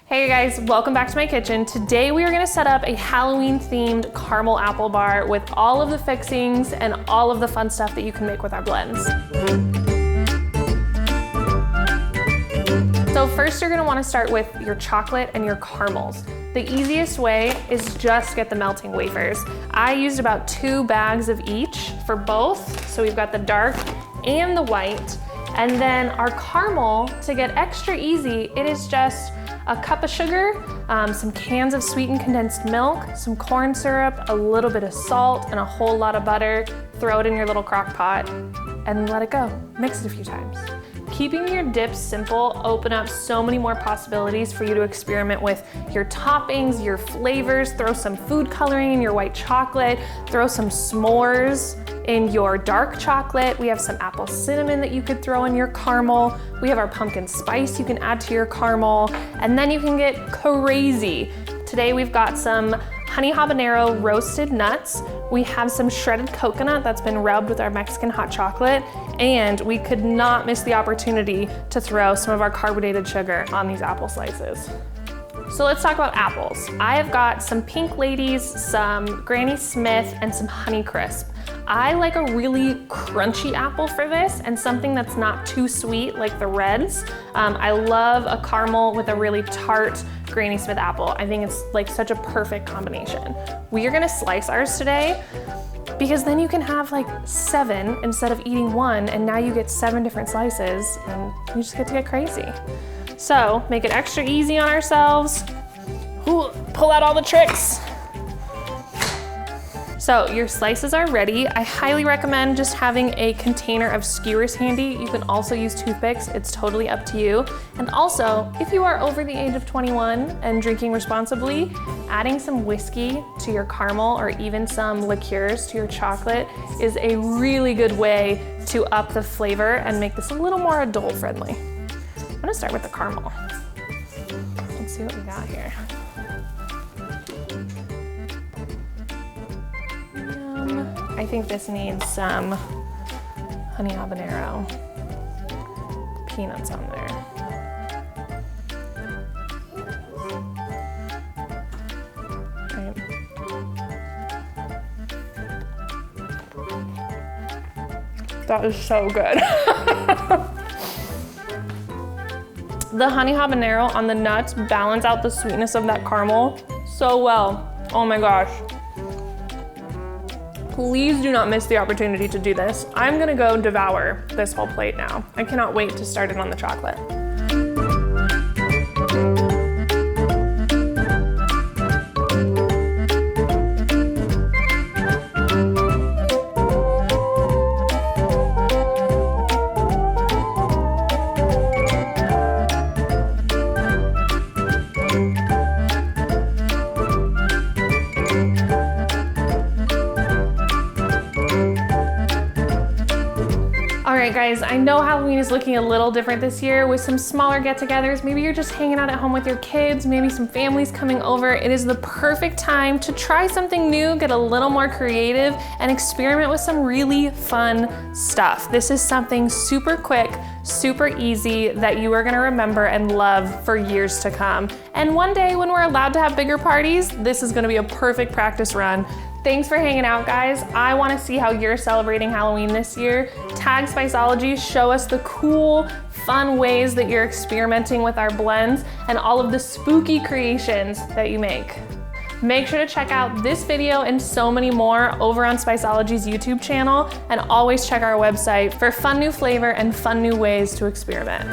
Hey guys, welcome back to my kitchen. Today we are gonna set up a Halloween themed caramel apple bar with all of the fixings and all of the fun stuff that you can make with our blends. So first you're gonna wanna start with your chocolate and your caramels. The easiest way is just get the melting wafers. I used about 2 bags of each for both. So we've got the dark and the white. And then our caramel, to get extra easy, it is just a cup of sugar, some cans of sweetened condensed milk, some corn syrup, a little bit of salt, and a whole lot of butter. Throw it in your little crock pot and let it go. Mix it a few times. Keeping your dips simple open up so many more possibilities for you to experiment with your toppings, your flavors. Throw some food coloring in your white chocolate, throw some s'mores in your dark chocolate. We have some apple cinnamon that you could throw in your caramel. We have our pumpkin spice you can add to your caramel, and then you can get crazy. Today we've got some honey habanero roasted nuts. We have some shredded coconut that's been rubbed with our Mexican hot chocolate, and we could not miss the opportunity to throw some of our carbonated sugar on these apple slices. So let's talk about apples. I have got some Pink Ladies, some Granny Smith, and some Honey Crisp. I like a really crunchy apple for this and something that's not too sweet like the reds. I love a caramel with a really tart Granny Smith apple. I think it's like such a perfect combination. We are gonna slice ours today because then you can have like 7 instead of eating 1, and now you get 7 different slices and you just get to get crazy. So make it extra easy on ourselves. Ooh, pull out all the tricks. So your slices are ready. I highly recommend just having a container of skewers handy. You can also use toothpicks, it's totally up to you. And also, if you are over the age of 21 and drinking responsibly, adding some whiskey to your caramel or even some liqueurs to your chocolate is a really good way to up the flavor and make this a little more adult friendly. I'm gonna start with the caramel. Let's see what we got here. I think this needs some honey habanero, peanuts on there. Right. That is so good. The honey habanero on the nuts balance out the sweetness of that caramel so well. Oh my gosh. Please do not miss the opportunity to do this. I'm gonna go devour this whole plate now. I cannot wait to start it on the chocolate. All right guys, I know Halloween is looking a little different this year with some smaller get-togethers. Maybe you're just hanging out at home with your kids, maybe some families coming over. It is the perfect time to try something new, get a little more creative, and experiment with some really fun stuff. This is something super quick, super easy that you are gonna remember and love for years to come. And one day when we're allowed to have bigger parties, this is gonna be a perfect practice run. Thanks for hanging out, guys. I wanna see how you're celebrating Halloween this year. Tag Spiceology, show us the cool, fun ways that you're experimenting with our blends and all of the spooky creations that you make. Make sure to check out this video and so many more over on Spiceology's YouTube channel, and always check our website for fun new flavor and fun new ways to experiment.